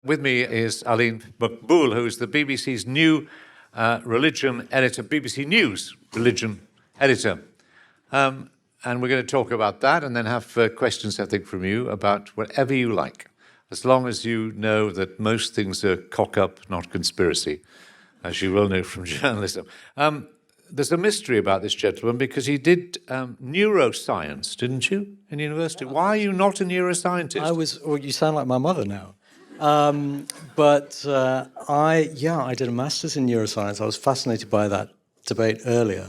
With me is Aleem Maqbool, who is the BBC's new religion editor, BBC News religion editor. And we're going to talk about that and then have questions, I think, from you about whatever you like, as long as you know that most things are cock-up, not conspiracy, as you will know from journalism. There's a mystery about this gentleman because he did neuroscience, didn't you, in university? Why are you not a neuroscientist? Well, you sound like my mother now. I did a master's in neuroscience. I was fascinated by that debate earlier.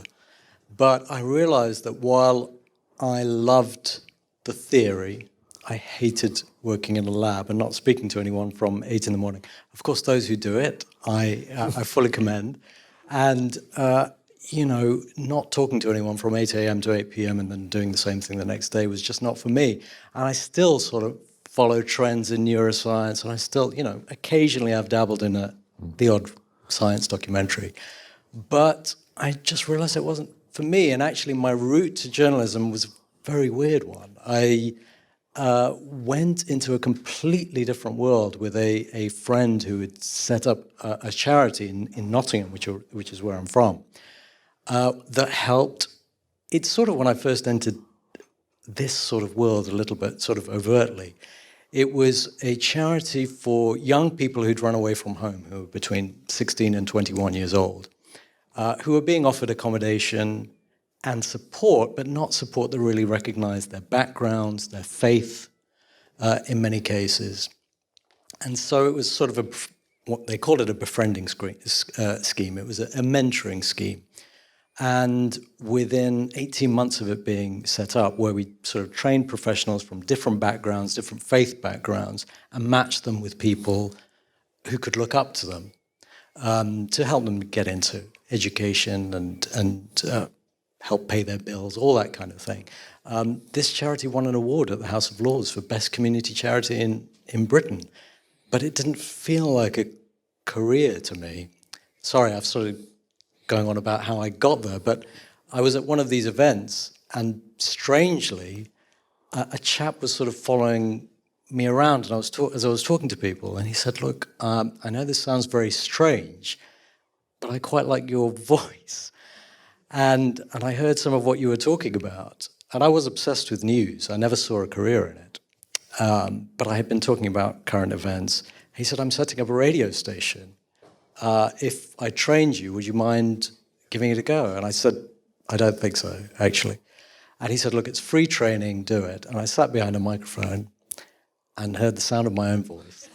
But I realized that while I loved the theory, I hated working in a lab and not speaking to anyone from 8 in the morning. Of course, those who do it, I fully commend. And, not talking to anyone from 8 a.m. to 8 p.m. and then doing the same thing the next day was just not for me. And I still sort of follow trends in neuroscience, and I still, occasionally I've dabbled in the odd science documentary. But I just realized it wasn't for me, and actually my route to journalism was a very weird one. I went into a completely different world with a friend who had set up a charity in Nottingham, which is where I'm from, that helped. It's sort of when I first entered this sort of world a little bit, sort of overtly. It was a charity for young people who'd run away from home, who were between 16 and 21 years old, who were being offered accommodation and support, but not support that really recognized their backgrounds, their faith, in many cases. And so it was sort of what they called it a befriending scheme. It was a mentoring scheme. And within 18 months of it being set up, where we sort of trained professionals from different backgrounds, different faith backgrounds, and matched them with people who could look up to them to help them get into education and help pay their bills, all that kind of thing. This charity won an award at the House of Lords for Best Community Charity in Britain. But it didn't feel like a career to me. Sorry, I've sort of going on about how I got there, but I was at one of these events, and strangely, a chap was sort of following me around, and as I was talking to people, and he said, "Look, I know this sounds very strange, but I quite like your voice." And I heard some of what you were talking about, and I was obsessed with news. I never saw a career in it, but I had been talking about current events. He said, "I'm setting up a radio station. If I trained you, would you mind giving it a go?" And I said, "I don't think so, actually." And he said, "Look, it's free training, do it." And I sat behind a microphone and heard the sound of my own voice.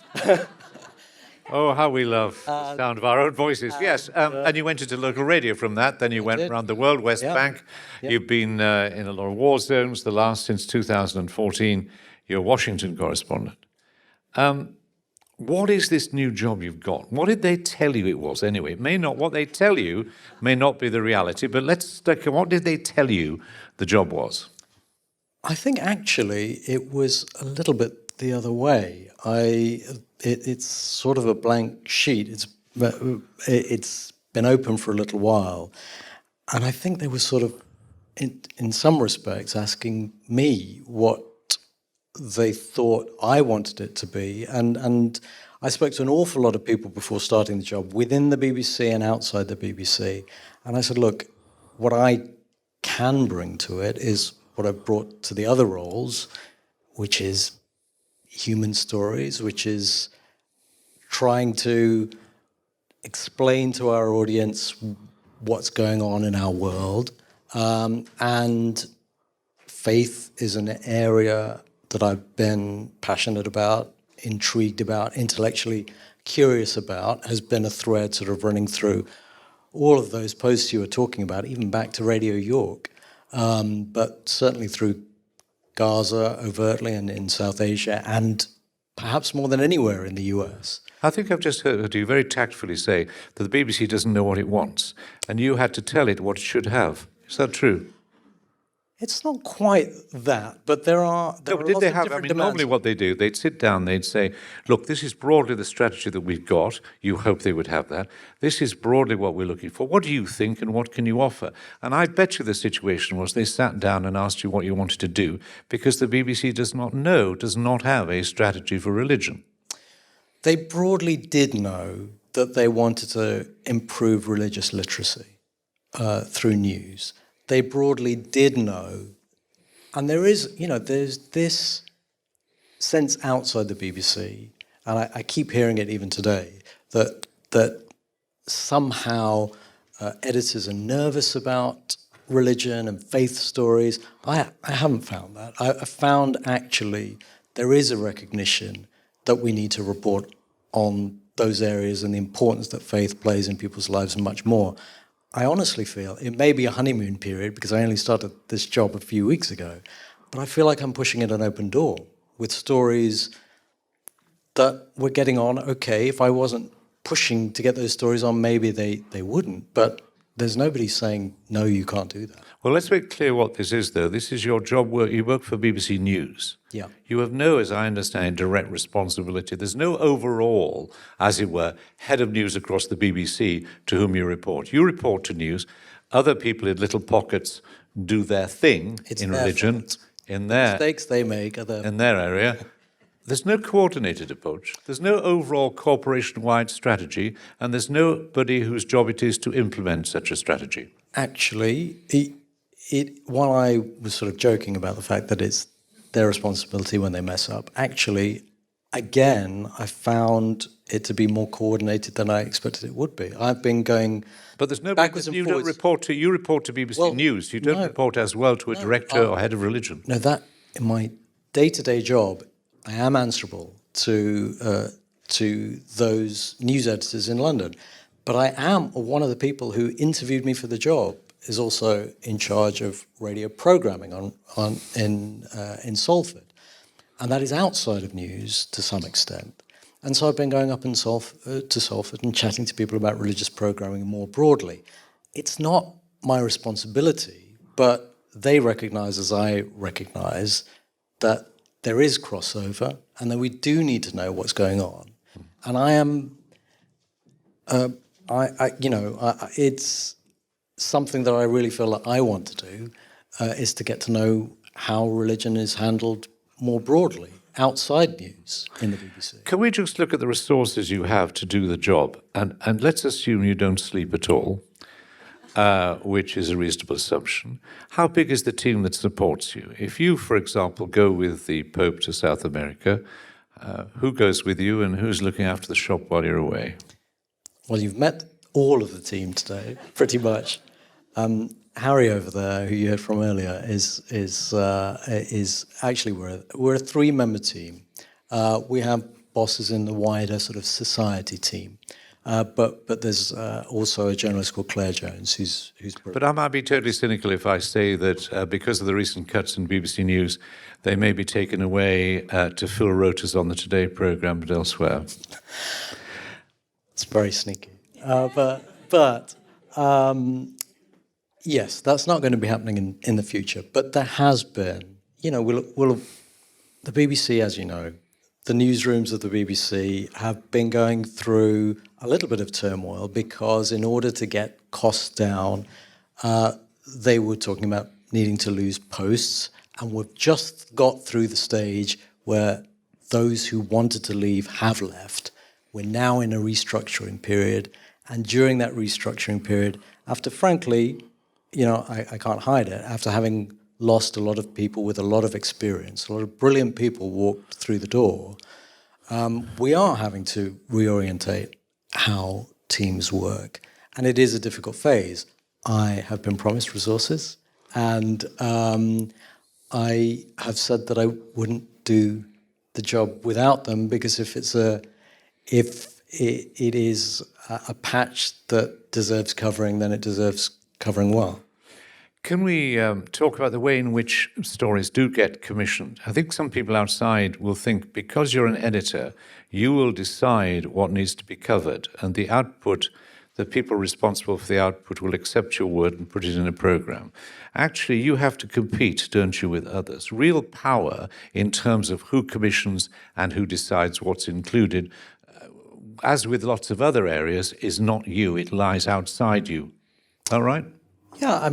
Oh, how we love the sound of our own voices. Yes, and you went into local radio from that, then you went around the world, West Bank. Yep. You've been in a lot of war zones, the last since 2014. You're a Washington correspondent. What is this new job you've got? What did they tell you it was anyway? What they tell you may not be the reality, but what did they tell you the job was? I think actually it was a little bit the other way. It's sort of a blank sheet. It's been open for a little while. And I think they were sort of, in some respects, asking me what they thought I wanted it to be. And I spoke to an awful lot of people before starting the job within the BBC and outside the BBC. And I said, look, what I can bring to it is what I've brought to the other roles, which is human stories, which is trying to explain to our audience what's going on in our world. And faith is an area that I've been passionate about, intrigued about, intellectually curious about, has been a thread sort of running through all of those posts you were talking about, even back to Radio York, but certainly through Gaza overtly and in South Asia, and perhaps more than anywhere in the US. I think I've just heard you very tactfully say that the BBC doesn't know what it wants, and you had to tell it what it should have. Is that true? It's not quite that, but there are did lots they of have? different Normally demands. what they do, they'd sit down, they'd say, "Look, this is broadly the strategy that we've got." You hope they would have that. "This is broadly what we're looking for. What do you think, and what can you offer?" And I bet you the situation was they sat down and asked you what you wanted to do, because the BBC does not have a strategy for religion. They broadly did know that they wanted to improve religious literacy through news. They broadly did know, and there's this sense outside the BBC, and I keep hearing it even today, that somehow editors are nervous about religion and faith stories. I haven't found that. I found actually there is a recognition that we need to report on those areas and the importance that faith plays in people's lives and much more. I honestly feel it may be a honeymoon period because I only started this job a few weeks ago, but I feel like I'm pushing at an open door with stories that we're getting on. Okay, if I wasn't pushing to get those stories on, maybe they wouldn't, but there's nobody saying, no, you can't do that. Well, let's make clear what this is, though. This is your job work. You work for BBC News. Yeah. You have no, as I understand, direct responsibility. There's no overall, as it were, head of news across the BBC to whom you report. You report to news. Other people in little pockets do their thing in religion, fault. in their Mistakes they make are in their area. There's no coordinated approach. There's no overall corporation-wide strategy, and there's nobody whose job it is to implement such a strategy. Actually, while I was sort of joking about the fact that it's their responsibility when they mess up, actually, again, I found it to be more coordinated than I expected it would be. I've been going but there's no backwards and you forwards. Don't report to you report to BBC News. You don't report as well to a director or head of religion. No, that in my day-to-day job, I am answerable to those news editors in London. But I am one of the people who interviewed me for the job is also in charge of radio programming in Salford. And that is outside of news to some extent. And so I've been going up to Salford and chatting to people about religious programming more broadly. It's not my responsibility, but they recognise, as I recognise, that there is crossover and that we do need to know what's going on. And I am, it's something that I really feel that I want to do is to get to know how religion is handled more broadly outside news in the BBC. Can we just look at the resources you have to do the job? And let's assume you don't sleep at all, which is a reasonable assumption. How big is the team that supports you? If you, for example, go with the Pope to South America, who goes with you and who's looking after the shop while you're away? Well, you've met all of the team today, pretty much. Harry over there, who you heard from earlier, is actually we're a three-member team. We have bosses in the wider sort of society team, but there's also a journalist called Claire Jones, who's. But I might be totally cynical if I say that because of the recent cuts in BBC News, they may be taken away to fill rotas on the Today programme, but elsewhere. It's very sneaky, but. Yes, that's not going to be happening in the future. But there has been, the BBC, as you know, the newsrooms of the BBC have been going through a little bit of turmoil because in order to get costs down, they were talking about needing to lose posts. And we've just got through the stage where those who wanted to leave have left. We're now in a restructuring period. And during that restructuring period, after frankly, I can't hide it, after having lost a lot of people with a lot of experience, a lot of brilliant people walked through the door, we are having to reorientate how teams work. And it is a difficult phase. I have been promised resources, and I have said that I wouldn't do the job without them, because if it is a patch that deserves covering, then it deserves covering well. Can we talk about the way in which stories do get commissioned? I think some people outside will think because you're an editor, you will decide what needs to be covered, and the output, the people responsible for the output will accept your word and put it in a program. Actually, you have to compete, don't you, with others. Real power in terms of who commissions and who decides what's included, as with lots of other areas, is not you. It lies outside you. All right? Yeah,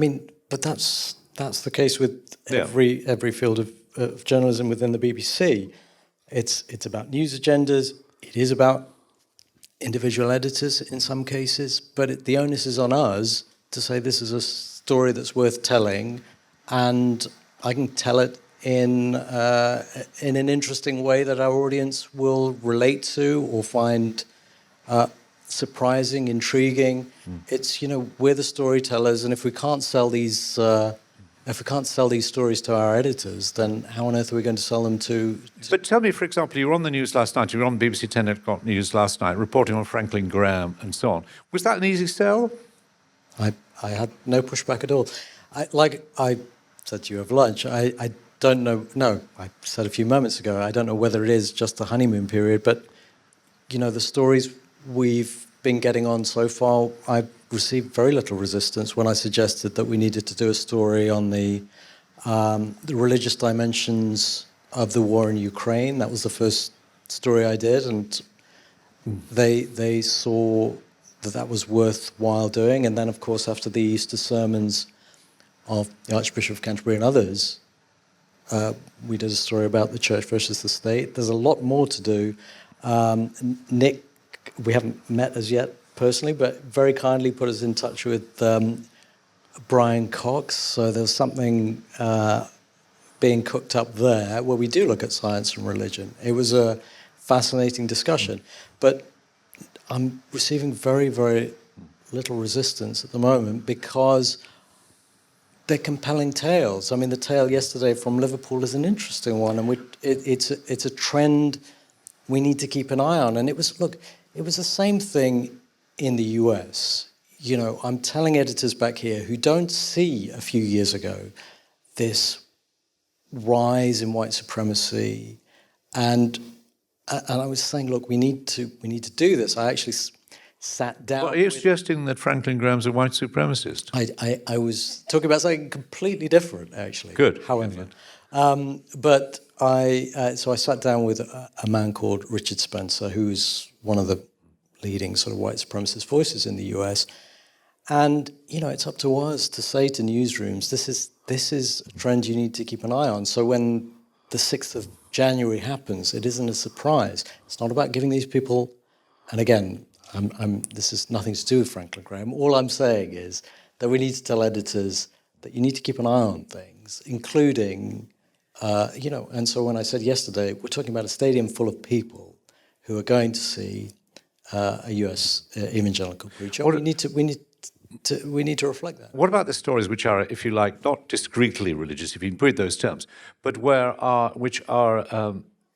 but that's the case with every field of journalism within the BBC. It's about news agendas. it is about individual editors in some cases, but the onus is on us to say this is a story that's worth telling, and I can tell it in an interesting way that our audience will relate to or find surprising, intriguing. It's, we're the storytellers, and if we can't sell these stories to our editors, then how on earth are we going to sell them to? But tell me, for example, you were on the news last night. You were on BBC 10 o'clock news last night, reporting on Franklin Graham and so on. Was that an easy sell? I had no pushback at all. Like I said to you over lunch, I don't know. No, I said a few moments ago, I don't know whether it is just the honeymoon period, but the stories we've been getting on so far, I've received very little resistance when I suggested that we needed to do a story on the religious dimensions of the war in Ukraine. That was the first story I did, and they saw that was worthwhile doing. And then, of course, after the Easter sermons of the Archbishop of Canterbury and others, we did a story about the church versus the state. There's a lot more to do. Nick, we haven't met as yet personally, but very kindly put us in touch with Brian Cox. So there's something being cooked up there where we do look at science and religion. It was a fascinating discussion, but I'm receiving very, very little resistance at the moment because they're compelling tales. I mean, the tale yesterday from Liverpool is an interesting one, and it's a trend we need to keep an eye on. And it was the same thing in the US. I'm telling editors back here who don't see a few years ago this rise in white supremacy, and I was saying, look, we need to do this. I actually sat down. Well, are you suggesting that Franklin Graham's a white supremacist? I was talking about something completely different, actually. Good. However, but so I sat down with a man called Richard Spencer, who's one of the leading sort of white supremacist voices in the US, and it's up to us to say to newsrooms, this is a trend you need to keep an eye on. So when the 6th of January happens, it isn't a surprise. It's not about giving these people, and again, this has nothing to do with Franklin Graham. All I'm saying is that we need to tell editors that you need to keep an eye on things, including, and so when I said yesterday, we're talking about a stadium full of people who are going to see a US evangelical preacher. We need to reflect that. What about the stories which are, if you like, not discreetly religious, if you can put those terms, but which are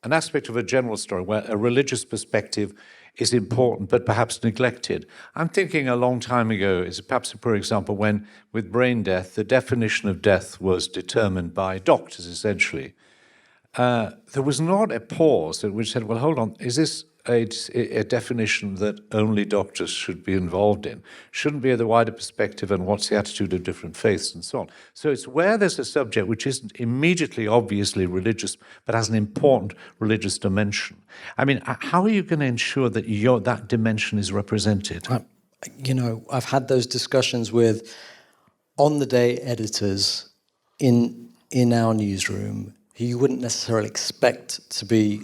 an aspect of a general story where a religious perspective is important but perhaps neglected? I'm thinking a long time ago is perhaps a poor example when, with brain death, the definition of death was determined by doctors, essentially. There was not a pause which said, well, hold on, is this a definition that only doctors should be involved in? Shouldn't be the wider perspective and what's the attitude of different faiths and so on. So it's where there's a subject which isn't immediately obviously religious but has an important religious dimension. I mean, how are you going to ensure that that dimension is represented? I've had those discussions with on-the-day editors in our newsroom who you wouldn't necessarily expect to be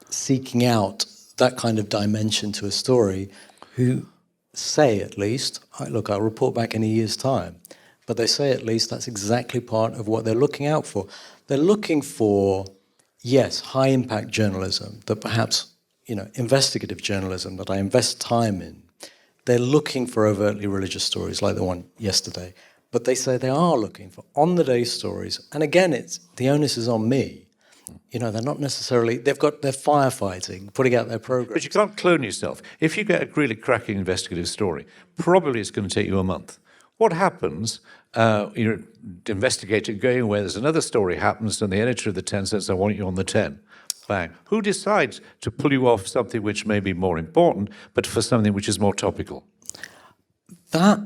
seeking out that kind of dimension to a story, who say at least, look, I'll report back in a year's time, but they say at least that's exactly part of what they're looking out for. They're looking for, yes, high-impact journalism, that perhaps, investigative journalism that I invest time in. They're looking for overtly religious stories like the one yesterday, but they say they are looking for on-the-day stories. And again, the onus is on me. They're not necessarily, they're firefighting, putting out their program. But you can't clone yourself. If you get a really cracking investigative story, probably it's going to take you a month. What happens, you're investigating, going away, there's another story happens, and the editor of the 10 says, I want you on the 10. Bang. Who decides to pull you off something which may be more important, but for something which is more topical? That,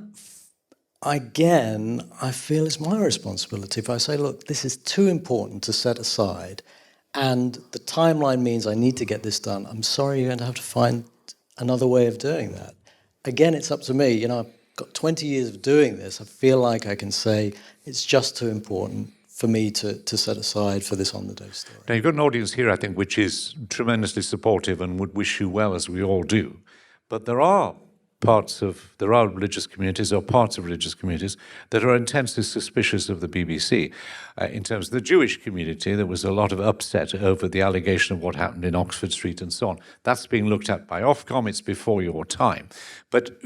again, I feel is my responsibility. If I say, look, this is too important to set aside, and the timeline means I need to get this done, I'm sorry, you're going to have to find another way of doing that. Again, it's up to me. I've got 20 years of doing this. I feel like I can say it's just too important for me to set aside for this On the Day story. Now, you've got an audience here, I think, which is tremendously supportive and would wish you well, as we all do. But there are religious communities or parts of religious communities that are intensely suspicious of the BBC. In terms of the Jewish community, there was a lot of upset over the allegation of what happened in Oxford Street and so on. That's being looked at by Ofcom. It's before your time. But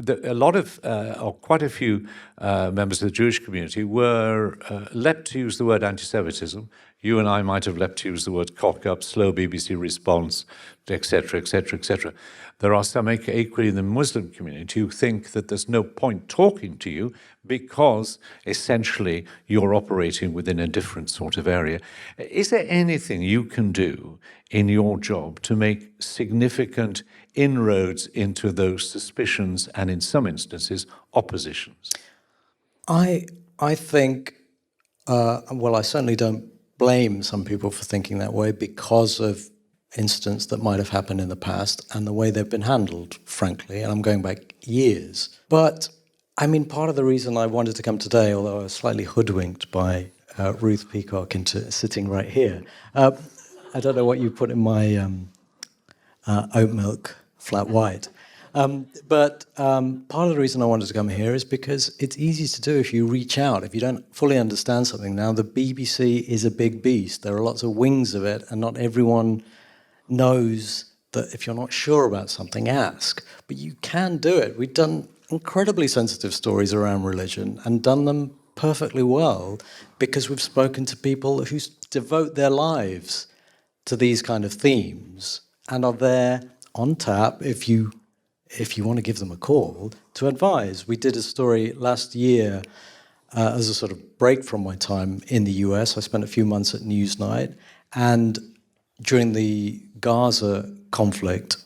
quite a few members of the Jewish community were leapt to use the word anti-Semitism. You and I might have leapt to use the word cock-up, slow BBC response, etc., etc., etc. There are some equally in the Muslim community who think that there's no point talking to you because essentially you're operating within a different sort of area. Is there anything you can do in your job to make significant inroads into those suspicions and, in some instances, oppositions? I think, I certainly don't blame some people for thinking that way because of incidents that might have happened in the past and the way they've been handled, frankly, and I'm going back years. But, I mean, part of the reason I wanted to come today, although I was slightly hoodwinked by Ruth Peacock into sitting right here, I don't know what you put in my oat milk flat white, but part of the reason I wanted to come here is because it's easy to do if you reach out. If you don't fully understand something now, the BBC is a big beast. There are lots of wings of it, and not everyone knows that if you're not sure about something, ask. But you can do it. We've done incredibly sensitive stories around religion and done them perfectly well because we've spoken to people who devote their lives to these kind of themes and are there on tap if you want to give them a call to advise. We did a story last year as a sort of break from my time in the US. I spent a few months at Newsnight, and during the Gaza conflict,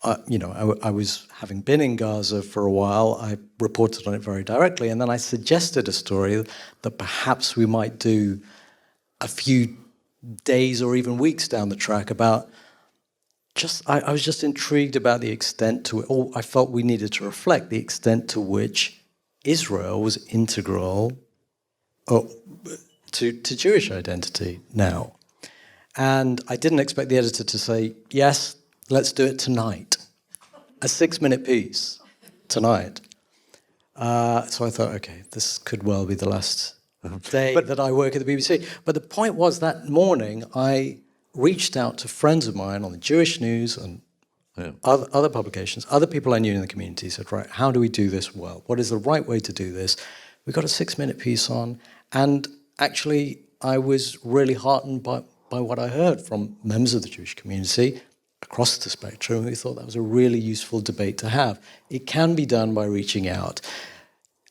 I was, having been in Gaza for a while, I reported on it very directly, and then I suggested a story that perhaps we might do a few days or even weeks down the track about I was just intrigued about the extent to it, or I felt we needed to reflect the extent to which Israel was integral to Jewish identity now. And I didn't expect the editor to say, yes, let's do it tonight. A 6-minute piece tonight. So I thought, okay, this could well be the last day that I work at the BBC. But the point was that morning I reached out to friends of mine on the Jewish News and other publications, other people I knew in the community, said, right, how do we do this well? What is the right way to do this? We got a 6-minute piece on, and actually I was really heartened by what I heard from members of the Jewish community across the spectrum. We thought that was a really useful debate to have. It can be done by reaching out.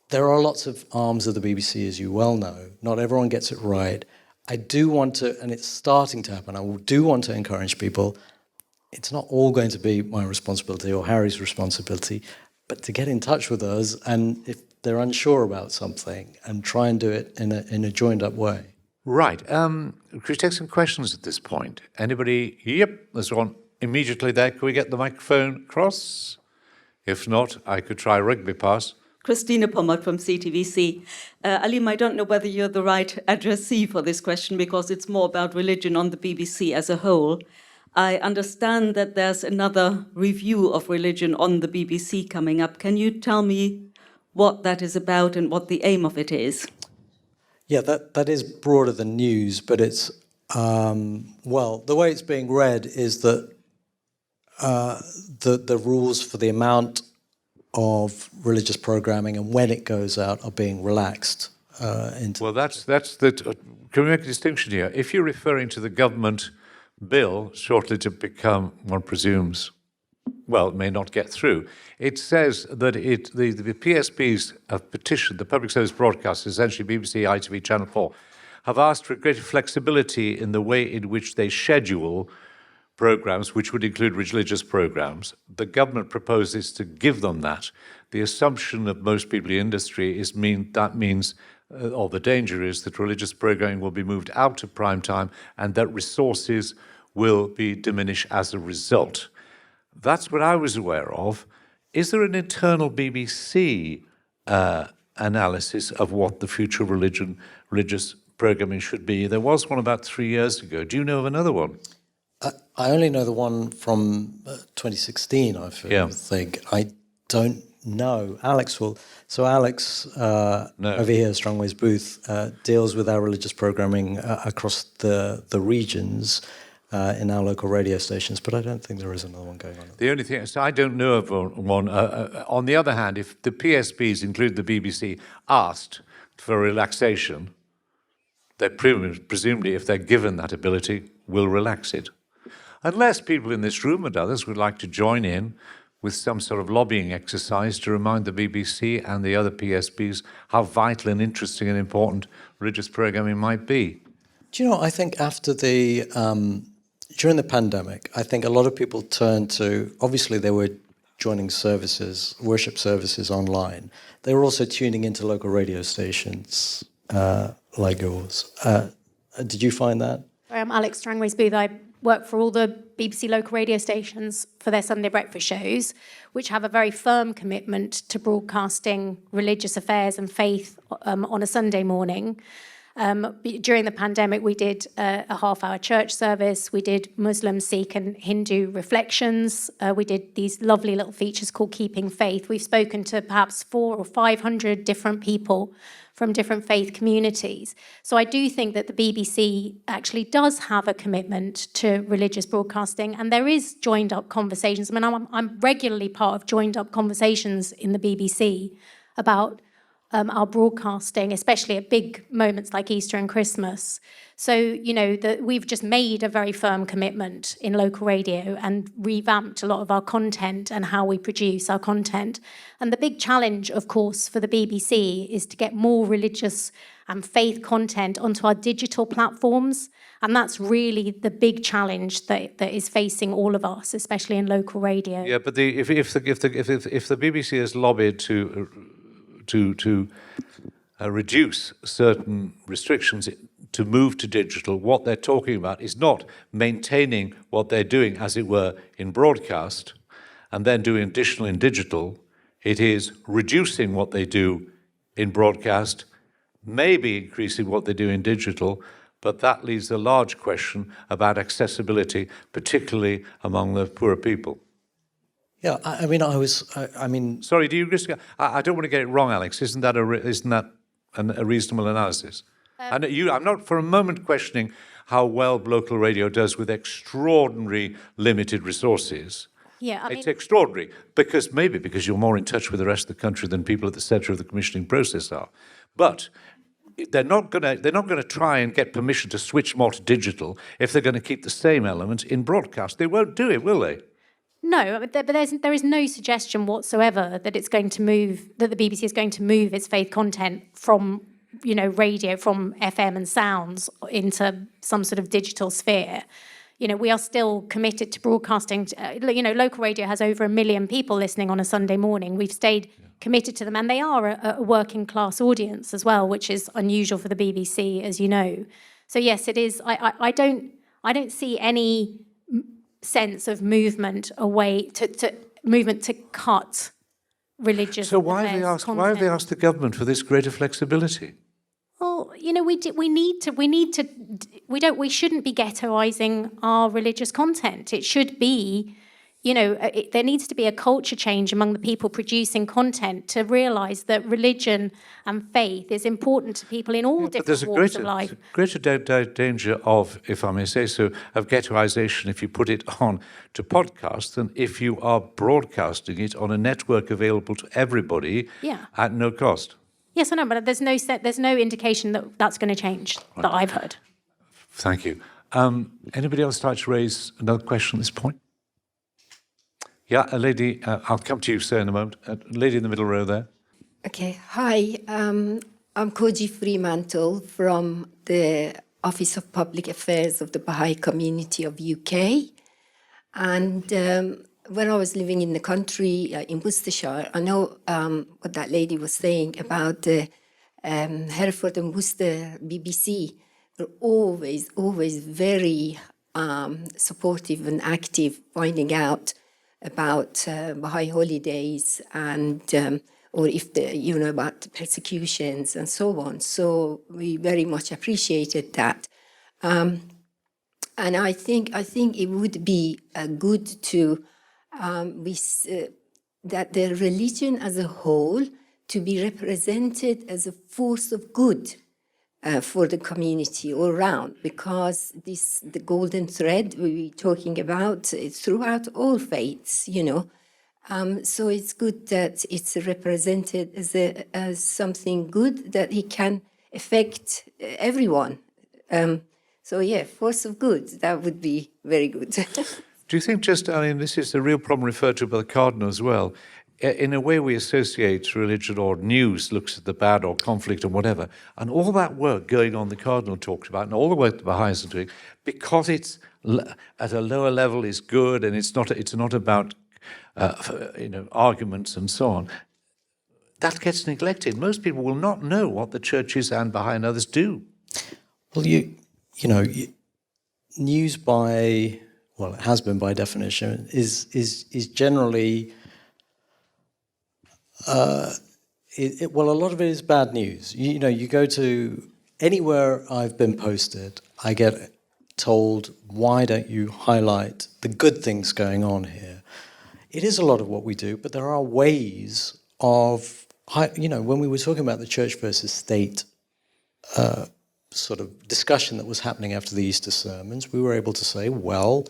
There are lots of arms of the BBC, as you well know. Not everyone gets it right. I do want to, and it's starting to happen, I do want to encourage people. It's not all going to be my responsibility or Harry's responsibility, but to get in touch with us, and if they're unsure about something, and try and do it in a joined-up way. Right. Could we take some questions at this point? Anybody? Yep, there's one immediately there. Can we get the microphone across? If not, I could try rugby pass. Christina Pommert from CTVC. Aleem, I don't know whether you're the right addressee for this question because it's more about religion on the BBC as a whole. I understand that there's another review of religion on the BBC coming up. Can you tell me what that is about and what the aim of it is? Yeah, that is broader than news, but it's, the way it's being read is that the rules for the amount of religious programming and when it goes out are being relaxed. Well, that's the. Can we make a distinction here? If you're referring to the government bill shortly to become, one presumes, well, it may not get through. It says that the PSBs have petitioned, the public service broadcasters, essentially BBC, ITV, Channel 4, have asked for greater flexibility in the way in which they schedule programs, which would include religious programs. The government proposes to give them that. The assumption of most people in the industry is or the danger is that religious programming will be moved out of prime time and that resources will be diminished as a result. That's what I was aware of. Is there an internal BBC analysis of what the future religious programming should be. There was one about 3 years ago. Do you know of another one? I only know the one from 2016, I think. I don't know. Alex will. So Alex, over here at Strongway's booth, deals with our religious programming across the regions in our local radio stations, but I don't think there is another one going on. The only thing is, I don't know of one. On the other hand, if the PSBs, include the BBC, asked for relaxation, they presumably, if they're given that ability, will relax it. Unless people in this room and others would like to join in with some sort of lobbying exercise to remind the BBC and the other PSBs how vital and interesting and important religious programming might be. Do you know, I think after during the pandemic, I think a lot of people turned to, obviously they were joining services, worship services online. They were also tuning into local radio stations like yours. Did you find that? I'm Alex Strangway's booth. I work for all the BBC local radio stations for their Sunday breakfast shows, which have a very firm commitment to broadcasting religious affairs and faith on a Sunday morning. During the pandemic, we did a half-hour church service. We did Muslim, Sikh and Hindu reflections. We did these lovely little features called Keeping Faith. We've spoken to perhaps 400 or 500 different people from different faith communities. So I do think that the BBC actually does have a commitment to religious broadcasting, and there is joined-up conversations. I mean, I'm regularly part of joined-up conversations in the BBC about our broadcasting, especially at big moments like Easter and Christmas. So, you know, we've just made a very firm commitment in local radio and revamped a lot of our content and how we produce our content. And the big challenge, of course, for the BBC is to get more religious and faith content onto our digital platforms. And that's really the big challenge that is facing all of us, especially in local radio. Yeah, but if the BBC has lobbied to reduce certain restrictions to move to digital, what they're talking about is not maintaining what they're doing, as it were, in broadcast and then doing additional in digital. It is reducing what they do in broadcast, maybe increasing what they do in digital, but that leaves a large question about accessibility, particularly among the poorer people. Yeah, I mean, Sorry, do you risk? I don't want to get it wrong, Alex. Isn't that a reasonable analysis? I'm not for a moment questioning how well local radio does with extraordinary limited resources. Yeah, It's extraordinary because you're more in touch with the rest of the country than people at the centre of the commissioning process are. But they're not going to try and get permission to switch more to digital if they're going to keep the same elements in broadcast. They won't do it, will they? No, but there is no suggestion whatsoever that it's going to move, that the BBC is going to move its faith content from, you know, radio, from FM and sounds into some sort of digital sphere. You know, we are still committed to broadcasting. You know, local radio has over 1 million people listening on a Sunday morning. We've stayed committed to them, and they are a working class audience as well, which is unusual for the BBC, as you know. So yes, it is. I don't see any sense of movement away to cut religious. So why have they asked the government for this greater flexibility? Well, you know, we shouldn't be ghettoizing our religious content. It should be, you know, there needs to be a culture change among the people producing content to realise that religion and faith is important to people in all different walks of life. There's a greater danger of, if I may say so, of ghettoization if you put it on to podcast than if you are broadcasting it on a network available to everybody at no cost. Yes, I know, but there's no indication that that's going to change that I've heard. Thank you. Anybody else like to raise another question at this point? Yeah, a lady, I'll come to you, sir, in a moment. A lady in the middle row there. Okay, hi. I'm Koji Fremantle from the Office of Public Affairs of the Baha'i Community of UK. And when I was living in the country, in Worcestershire, I know what that lady was saying about the Hereford and Worcester BBC. They're always very supportive and active, finding out about Baha'i holidays and or if about persecutions and so on. So we very much appreciated that. And I think it would be good to that the religion as a whole to be represented as a force of good for the community all around, because the golden thread we're talking about is throughout all faiths, So it's good that it's represented as something good that it can affect everyone. So yeah, force of good, that would be very good. Do you think this is the real problem referred to by the Cardinal as well. In a way, we associate religion or news, looks at the bad or conflict or whatever, and all that work going on the Cardinal talked about, and all the work the Baha'is are doing, because it's at a lower level is good, and it's not about arguments and so on. That gets neglected. Most people will not know what the churches and Baha'i and others do. Well, news it has been by definition, is generally, a lot of it is bad news. You go to anywhere I've been posted, I get told, why don't you highlight the good things going on here? It is a lot of what we do, but there are ways of, when we were talking about the church versus state sort of discussion that was happening after the Easter sermons, we were able to say, well,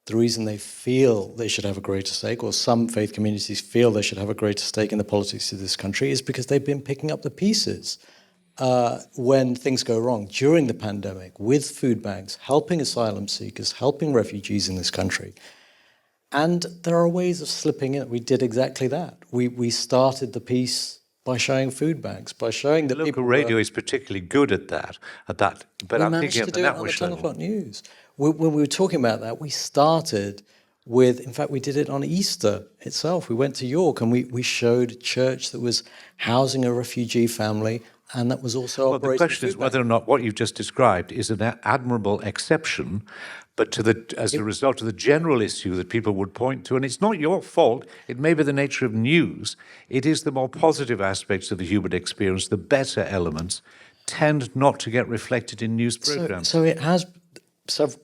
the reason they feel they should have a greater stake, or some faith communities feel they should have a greater stake in the politics of this country, is because they've been picking up the pieces when things go wrong during the pandemic, with food banks, helping asylum seekers, helping refugees in this country. And there are ways of slipping in. We did exactly that. We started the piece by showing food banks, by showing that local radio is particularly good at that. But I'm thinking of the Natwish level. News. When we were talking about that, we started with, in fact, we did it on Easter itself. We went to York and we showed a church that was housing a refugee family and that was also operating. Well, the question is whether or not what you've just described is an admirable exception, but as a result of the general issue that people would point to, and it's not your fault, it may be the nature of news, it is the more positive aspects of the human experience, the better elements, tend not to get reflected in news programs. So it has,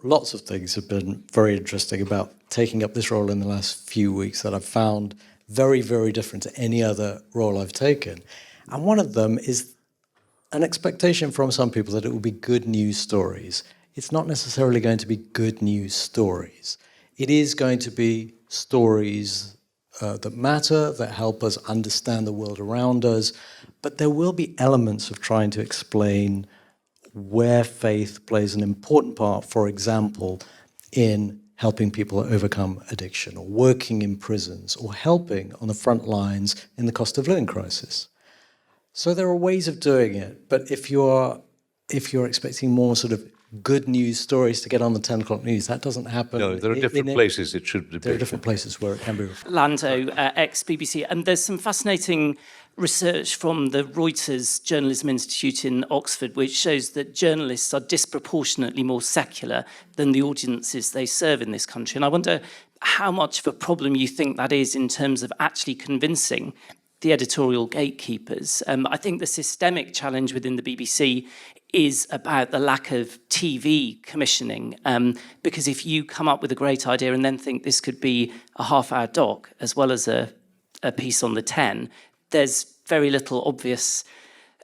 lots of things have been very interesting about taking up this role in the last few weeks that I've found very, very different to any other role I've taken. And one of them is an expectation from some people that it will be good news stories. It's not necessarily going to be good news stories. It is going to be stories that matter, that help us understand the world around us, but there will be elements of trying to explain where faith plays an important part, for example, in helping people overcome addiction, or working in prisons, or helping on the front lines in the cost of living crisis. So there are ways of doing it, but if you're expecting more sort of good news stories to get on the 10 o'clock news, that doesn't happen. No, there are different places it should be. There are different places where it can be. Lando, ex-BBC, and there's some fascinating research from the Reuters Journalism Institute in Oxford, which shows that journalists are disproportionately more secular than the audiences they serve in this country. And I wonder how much of a problem you think that is in terms of actually convincing the editorial gatekeepers. I think the systemic challenge within the BBC is about the lack of TV commissioning, because if you come up with a great idea and then think this could be a half-hour doc as well as a piece on the 10, there's very little obvious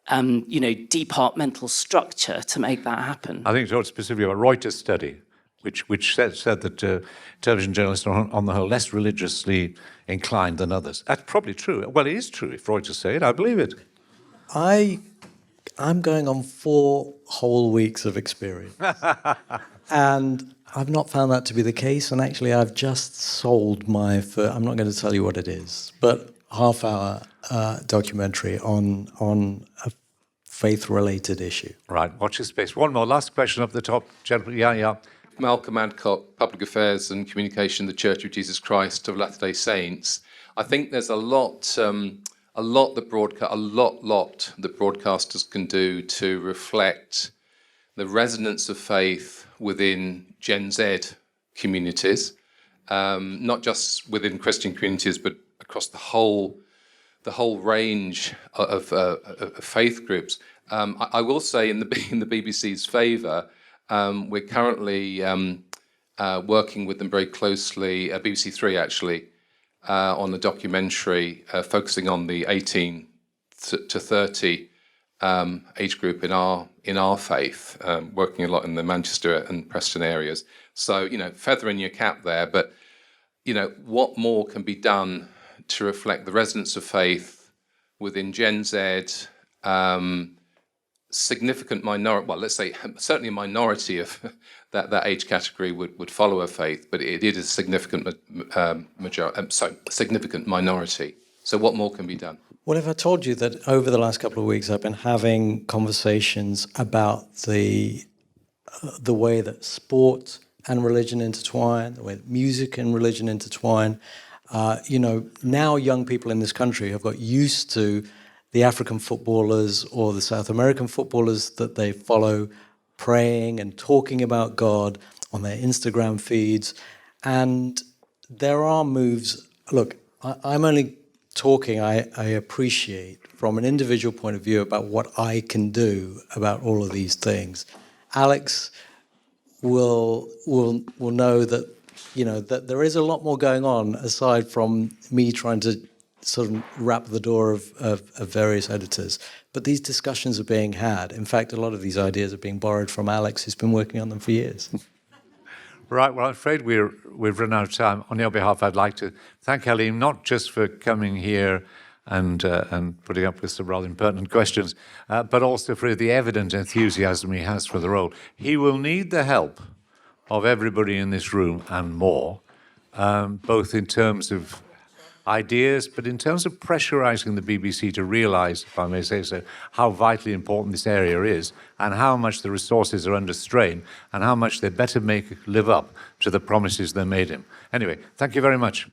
departmental structure to make that happen. I think it's talked specifically about Reuters study, which said that television journalists are on the whole less religiously inclined than others. That's probably true. Well, it is true. If Reuters say it, I believe it. I'm going on 4 whole weeks of experience. And I've not found that to be the case. And actually, I've just sold I'm not going to tell you what it is, but half-hour documentary on a faith-related issue. Right, watch your space. One more, last question up the top, gentlemen. Yeah. Malcolm Adcock, Public Affairs and Communication, The Church of Jesus Christ of Latter-day Saints. I think there's a lot that broadcasters can do to reflect the resonance of faith within Gen Z communities, not just within Christian communities, but across the whole the whole range of faith groups. I will say in the BBC's favour, we're currently working with them very closely, BBC Three actually, on a documentary focusing on the 18 to 30 age group in our faith, working a lot in the Manchester and Preston areas. So, feather in your cap there, but, what more can be done to reflect the resonance of faith within Gen Z, significant minority, well, let's say certainly a minority of that age category would follow a faith, but it is a significant significant minority. So what more can be done? Well, if I told you that over the last couple of weeks I've been having conversations about the way that sport and religion intertwine, the way that music and religion intertwine. Now young people in this country have got used to the African footballers or the South American footballers that they follow praying and talking about God on their Instagram feeds. And there are moves. Look, I'm only talking, I appreciate from an individual point of view about what I can do about all of these things. Alex will know that, that there is a lot more going on aside from me trying to sort of wrap the door of various editors. But these discussions are being had. In fact, a lot of these ideas are being borrowed from Alex, who's been working on them for years. Right, well, I'm afraid we've run out of time. On your behalf, I'd like to thank Aleem, not just for coming here and putting up with some rather impertinent questions, but also for the evident enthusiasm he has for the role. He will need the help of everybody in this room and more, both in terms of ideas, but in terms of pressurizing the BBC to realize, if I may say so, how vitally important this area is and how much the resources are under strain and how much they better live up to the promises they made him. Anyway, thank you very much.